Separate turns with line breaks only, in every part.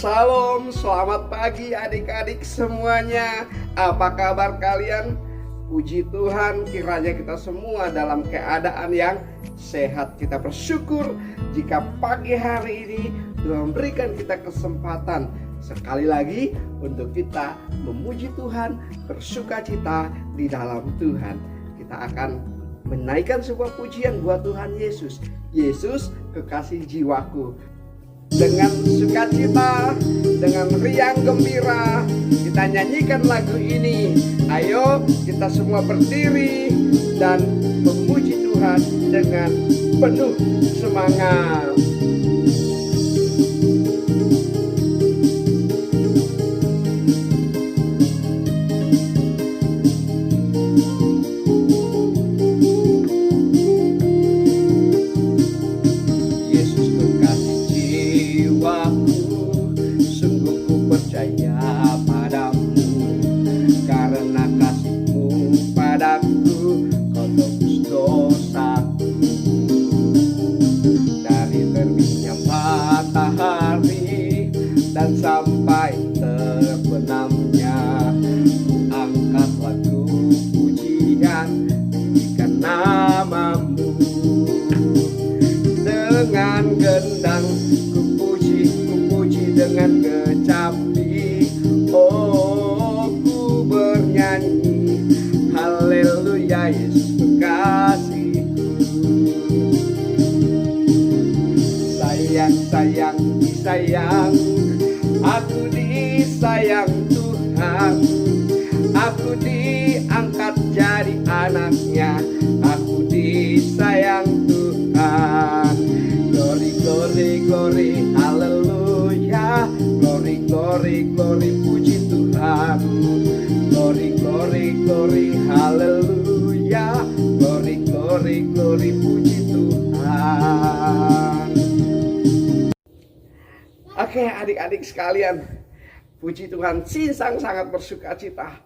Salam, selamat pagi adik-adik semuanya. Apa kabar kalian? Puji Tuhan, kiranya kita semua dalam keadaan yang sehat. Kita bersyukur jika pagi hari ini Tuhan memberikan kita kesempatan sekali lagi untuk kita memuji Tuhan, bersukacita di dalam Tuhan. Kita akan menaikkan sebuah pujian buat Tuhan Yesus. Yesus, kekasih jiwaku. Dengan sukacita, dengan riang gembira, kita nyanyikan lagu ini. Ayo kita semua berdiri dan memuji Tuhan dengan penuh semangat. Dan sampai terbenamnya, angkat lagu pujian berikan namamu. Dengan gendang kupuji dengan kecapi. Oh, ku bernyanyi haleluya, Yesus kekasihku. Sayang, disayang, aku disayang Tuhan. Aku diangkat jadi anaknya. Aku disayang Tuhan. Glory, glory, glory, haleluya. Glory, glory, glory, puji Tuhan. Glory, glory, glory, haleluya. Glory, glory, glory, puji Tuhan. Oke adik-adik sekalian, puji Tuhan, Sinsang sangat bersukacita.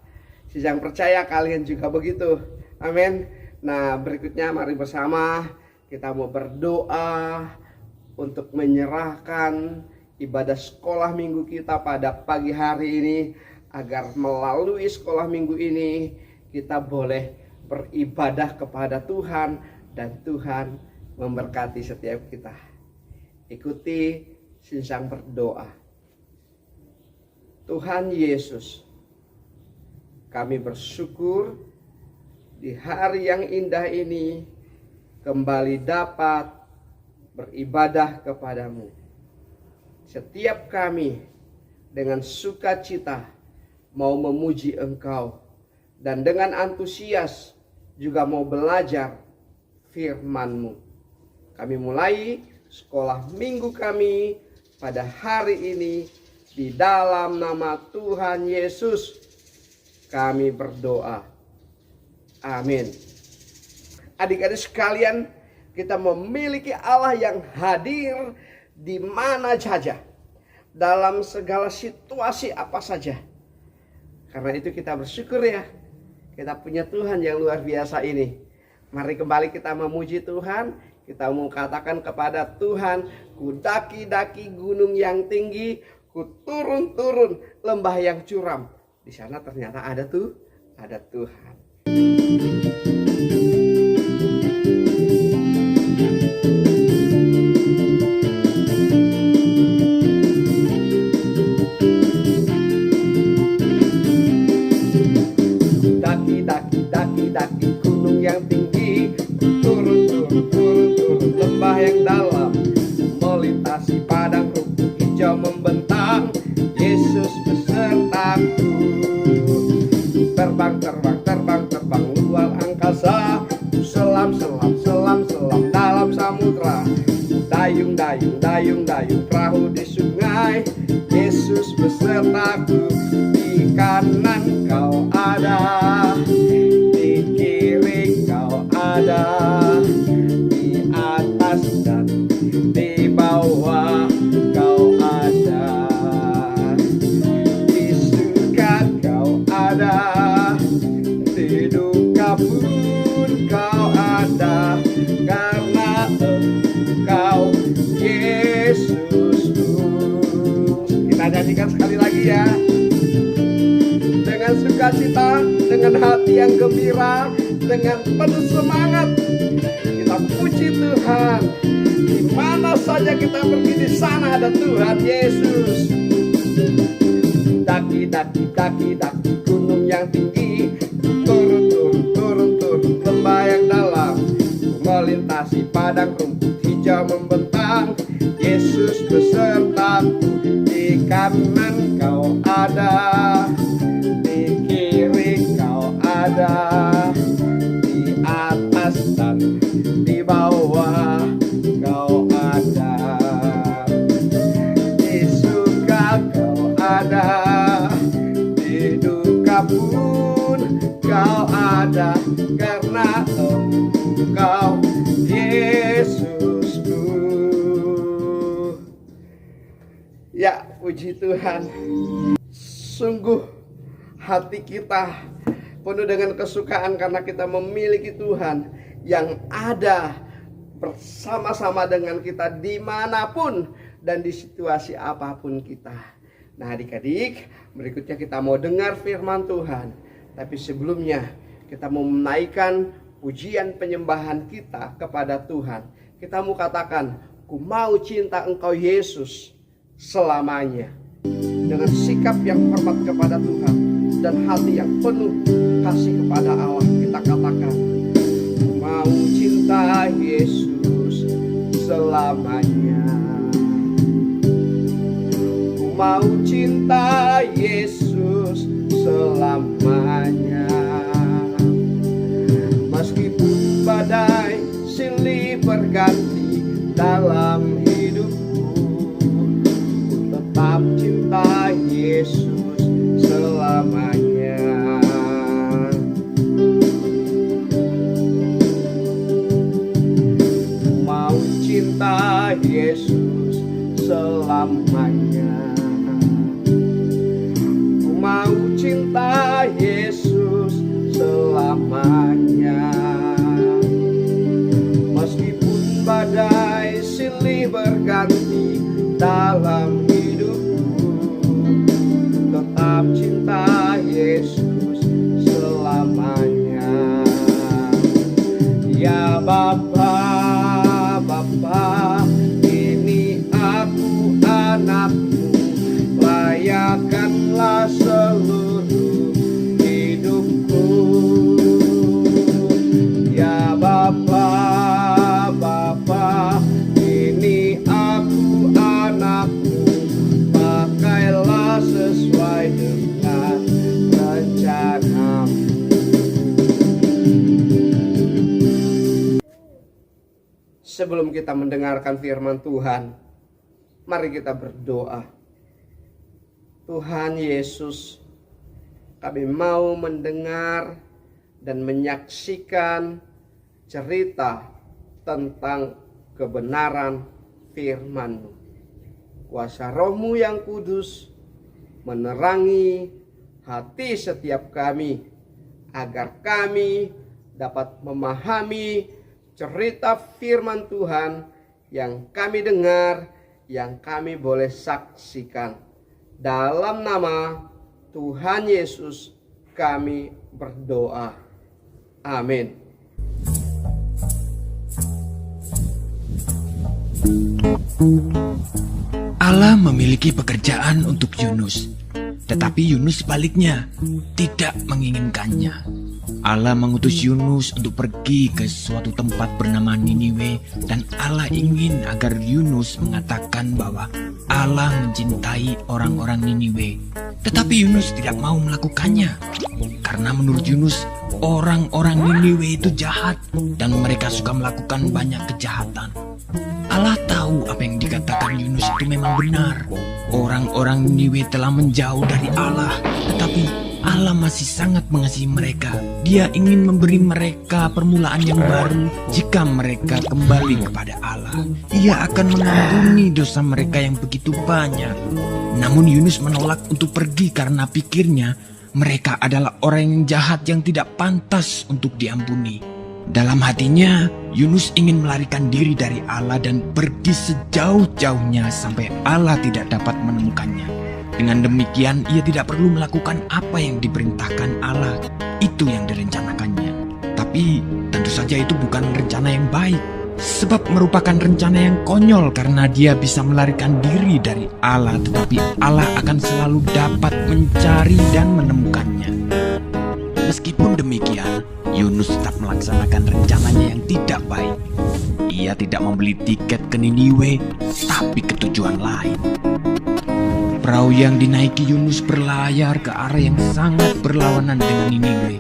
Sinsang percaya kalian juga begitu. Amin. Nah, berikutnya mari bersama kita mau berdoa untuk menyerahkan ibadah sekolah minggu kita pada pagi hari ini, agar melalui sekolah minggu ini kita boleh beribadah kepada Tuhan dan Tuhan memberkati setiap kita. Ikuti Sinsang berdoa. Tuhan Yesus, kami bersyukur di hari yang indah ini kembali dapat beribadah kepadamu. Setiap kami dengan sukacita mau memuji Engkau, dan dengan antusias juga mau belajar firman-Mu. Kami mulai sekolah minggu kami pada hari ini di dalam nama Tuhan Yesus kami berdoa. Amin. Adik-adik sekalian, kita memiliki Allah yang hadir di mana saja, dalam segala situasi apa saja. Karena itu kita bersyukur ya, kita punya Tuhan yang luar biasa ini. Mari kembali kita memuji Tuhan. Kita mau katakan kepada Tuhan, ku daki-daki gunung yang tinggi, ku turun-turun lembah yang curam. Di sana ternyata ada Tuhan. Daki gunung yang tinggi, turun lembah yang dalam, melintasi padang rumput hijau membentang. Yesus besertaku. Terbang luar angkasa, selam dalam samudra. Dayung perahu di sungai. Yesus besertaku. Di kanan kau ada, di kiri kau ada, di atas dan di bawah kau ada, di suka kau ada, di duka pun kau ada, karena Engkau Yesusku. Kita yang gembira, dengan penuh semangat kita puji Tuhan. Di mana saja kita pergi, di sana ada Tuhan Yesus. Daki gunung yang tinggi, turun lembah yang dalam, melintasi padang rumput hijau membentang. Yesus besertaku, di kanan kau ada, di kiri kau ada, di atas dan di bawah kau ada, di suka kau ada, di duka pun kau ada, karena Engkau Yesusku. Ya, puji Tuhan. Sungguh hati kita penuh dengan kesukaan karena kita memiliki Tuhan yang ada bersama-sama dengan kita dimanapun dan di situasi apapun kita. Nah, adik-adik, berikutnya kita mau dengar firman Tuhan. Tapi sebelumnya kita mau menaikkan pujian penyembahan kita kepada Tuhan. Kita mau katakan, ku mau cinta Engkau Yesus selamanya. Dengan sikap yang hormat kepada Tuhan dan hati yang penuh kasih kepada Allah, kita katakan, ku mau cinta Yesus selamanya. Ku mau cinta Yesus selamanya. Meskipun badai silih berganti dalam hidupku, ku tetap cinta Yesus selamanya. Ku mau cinta Yesus selamanya. Ku mau cinta Yesus selamanya. Meskipun badai silih berganti dalam hidupku, tetap cinta Yesus selamanya. Ya Bapa, ini aku anakmu, layakkanlah seluruh hidupku. Ya Bapa, ini aku anakmu, pakailah sesuai dengan rencanamu. Sebelum kita mendengarkan firman Tuhan, mari kita berdoa. Tuhan Yesus, kami mau mendengar dan menyaksikan cerita tentang kebenaran firman-Mu. Kuasa Roh-Mu yang kudus menerangi hati setiap kami, agar kami dapat memahami cerita firman Tuhan yang kami dengar, yang kami boleh saksikan. Dalam nama Tuhan Yesus kami berdoa. Amin.
Allah memiliki pekerjaan untuk Yunus, tetapi Yunus sebaliknya tidak menginginkannya. Allah mengutus Yunus untuk pergi ke suatu tempat bernama Niniwe, dan Allah ingin agar Yunus mengatakan bahwa Allah mencintai orang-orang Niniwe. Tetapi Yunus tidak mau melakukannya, karena menurut Yunus orang-orang Niniwe itu jahat dan mereka suka melakukan banyak kejahatan. Allah tahu apa yang dikatakan Yunus itu memang benar. Orang-orang Niniwe telah menjauh dari Allah, tetapi Allah masih sangat mengasihi mereka. Dia ingin memberi mereka permulaan yang baru jika mereka kembali kepada Allah. Ia akan mengampuni dosa mereka yang begitu banyak. Namun Yunus menolak untuk pergi karena pikirnya mereka adalah orang yang jahat yang tidak pantas untuk diampuni. Dalam hatinya, Yunus ingin melarikan diri dari Allah dan pergi sejauh-jauhnya sampai Allah tidak dapat menemukannya. Dengan demikian, ia tidak perlu melakukan apa yang diperintahkan Allah. Itu yang direncanakannya. Tapi tentu saja itu bukan rencana yang baik. Sebab merupakan rencana yang konyol karena dia bisa melarikan diri dari Allah, tetapi Allah akan selalu dapat mencari dan menemukannya. Meskipun demikian, Yunus tetap melaksanakan rencananya yang tidak baik. Ia tidak membeli tiket ke Niniwe, tapi ke tujuan lain. Perahu yang dinaiki Yunus berlayar ke arah yang sangat berlawanan dengan Niniwe.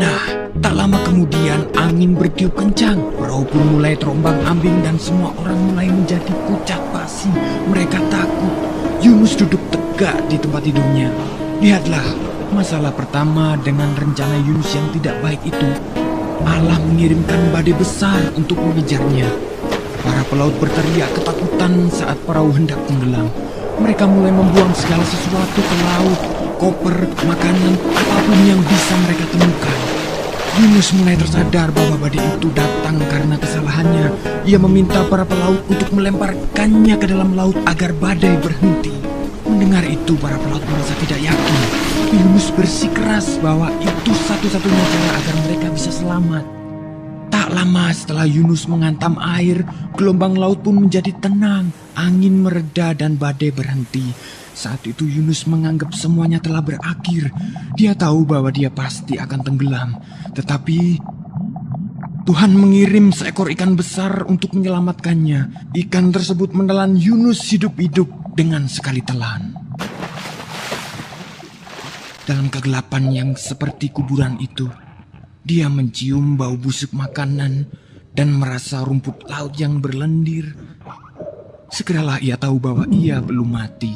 Nah, tak lama kemudian angin bertiup kencang. Perahu pun mulai terombang-ambing dan semua orang mulai menjadi pucat pasi. Mereka takut. Yunus duduk tegak di tempat tidurnya. Lihatlah, masalah pertama dengan rencana Yunus yang tidak baik itu. Allah mengirimkan badai besar untuk mengejarnya. Para pelaut berteriak ketakutan saat perahu hendak tenggelam. Mereka mulai membuang segala sesuatu ke laut, koper, makanan, apapun yang bisa mereka temukan. Yunus mulai tersadar bahwa badai itu datang karena kesalahannya. Ia meminta para pelaut untuk melemparkannya ke dalam laut agar badai berhenti. Mendengar itu, para pelaut merasa tidak yakin. Yunus bersikeras bahwa itu satu-satunya cara agar mereka bisa selamat. Tak lama setelah Yunus menghantam air, gelombang laut pun menjadi tenang. Angin mereda dan badai berhenti. Saat itu Yunus menganggap semuanya telah berakhir. Dia tahu bahwa dia pasti akan tenggelam. Tetapi Tuhan mengirim seekor ikan besar untuk menyelamatkannya. Ikan tersebut menelan Yunus hidup-hidup dengan sekali telan. Dalam kegelapan yang seperti kuburan itu, dia mencium bau busuk makanan dan merasa rumput laut yang berlendir. Segeralah ia tahu bahwa ia belum mati.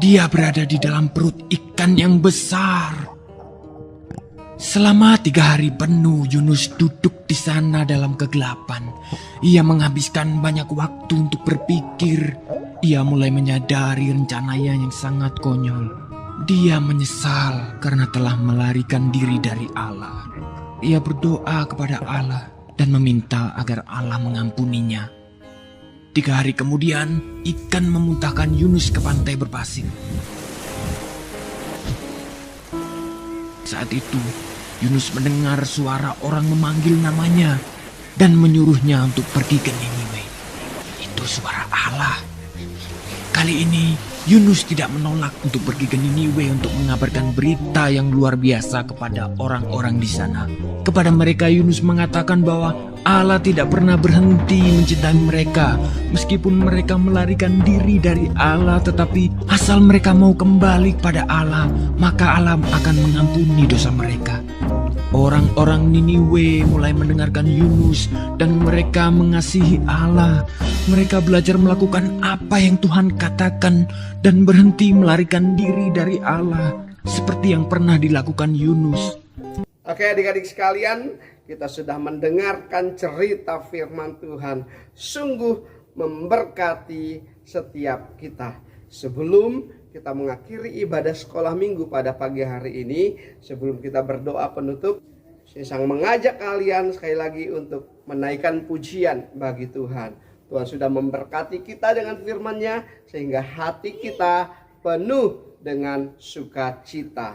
Dia berada di dalam perut ikan yang besar. Selama 3 hari penuh Yunus duduk di sana dalam kegelapan. Ia menghabiskan banyak waktu untuk berpikir. Ia mulai menyadari rencananya yang sangat konyol. Dia menyesal karena telah melarikan diri dari Allah. Ia berdoa kepada Allah dan meminta agar Allah mengampuninya. 3 hari kemudian, ikan memuntahkan Yunus ke pantai berpasir. Saat itu, Yunus mendengar suara orang memanggil namanya dan menyuruhnya untuk pergi ke Niniwe. Itu suara Allah. Kali ini, Yunus tidak menolak untuk pergi ke Niniwe untuk mengabarkan berita yang luar biasa kepada orang-orang di sana. Kepada mereka, Yunus mengatakan bahwa Allah tidak pernah berhenti mencintai mereka. Meskipun mereka melarikan diri dari Allah, tetapi asal mereka mau kembali kepada Allah, maka Allah akan mengampuni dosa mereka. Orang-orang Niniwe mulai mendengarkan Yunus dan mereka mengasihi Allah. Mereka belajar melakukan apa yang Tuhan katakan dan berhenti melarikan diri dari Allah seperti yang pernah dilakukan Yunus.
Oke adik-adik sekalian, kita sudah mendengarkan cerita firman Tuhan. Sungguh memberkati setiap kita. Sebelum kita mengakhiri ibadah sekolah minggu pada pagi hari ini, sebelum kita berdoa penutup, saya sang mengajak kalian sekali lagi untuk menaikkan pujian bagi Tuhan. Tuhan sudah memberkati kita dengan firman-Nya sehingga hati kita penuh dengan sukacita.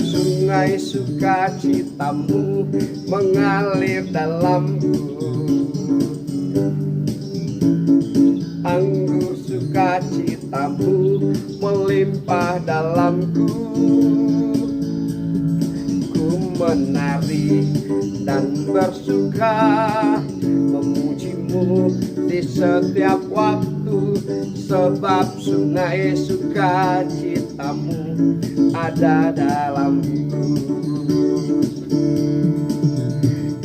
Sungai sukacitamu mengalir dalamku, anggur sukacitamu melimpah dalamku. Ku menari dan bersuka, memujimu di setiap waktu, sebab sungai sukacitamu ada dalamku.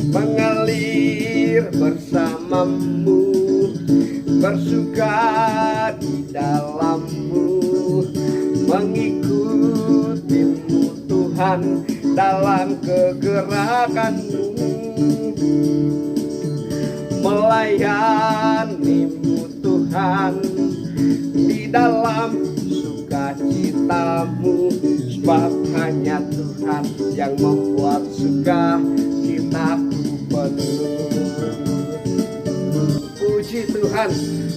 Mengalir bersamamu, bersuka di dalammu, mengikutimu Tuhan dalam kegerakanmu, melayanimu Tuhan di dalam sukacitamu, sebab hanya Tuhan yang membuat sukacitaku penuh. Puji Tuhan,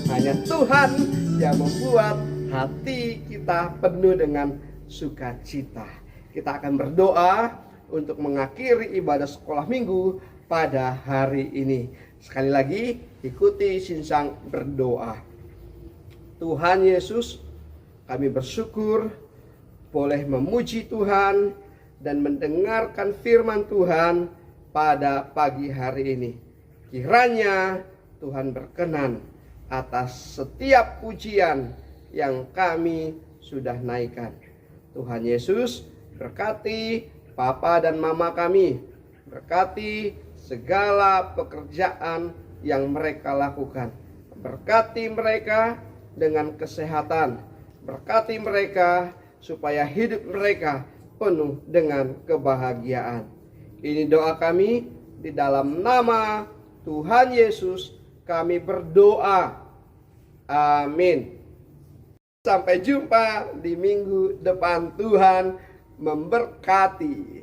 hanya Tuhan yang membuat hati kita penuh dengan sukacita. Kita akan berdoa untuk mengakhiri ibadah sekolah minggu pada hari ini. Sekali lagi, ikuti Sinsang berdoa. Tuhan Yesus, kami bersyukur boleh memuji Tuhan dan mendengarkan firman Tuhan pada pagi hari ini. Kiranya Tuhan berkenan atas setiap pujian yang kami sudah naikkan. Tuhan Yesus berkati Papa dan Mama kami, berkati segala pekerjaan yang mereka lakukan, berkati mereka dengan kesehatan, berkati mereka supaya hidup mereka penuh dengan kebahagiaan. Ini doa kami di dalam nama Tuhan Yesus kami berdoa. Amin. Sampai jumpa di minggu depan. Tuhan memberkati.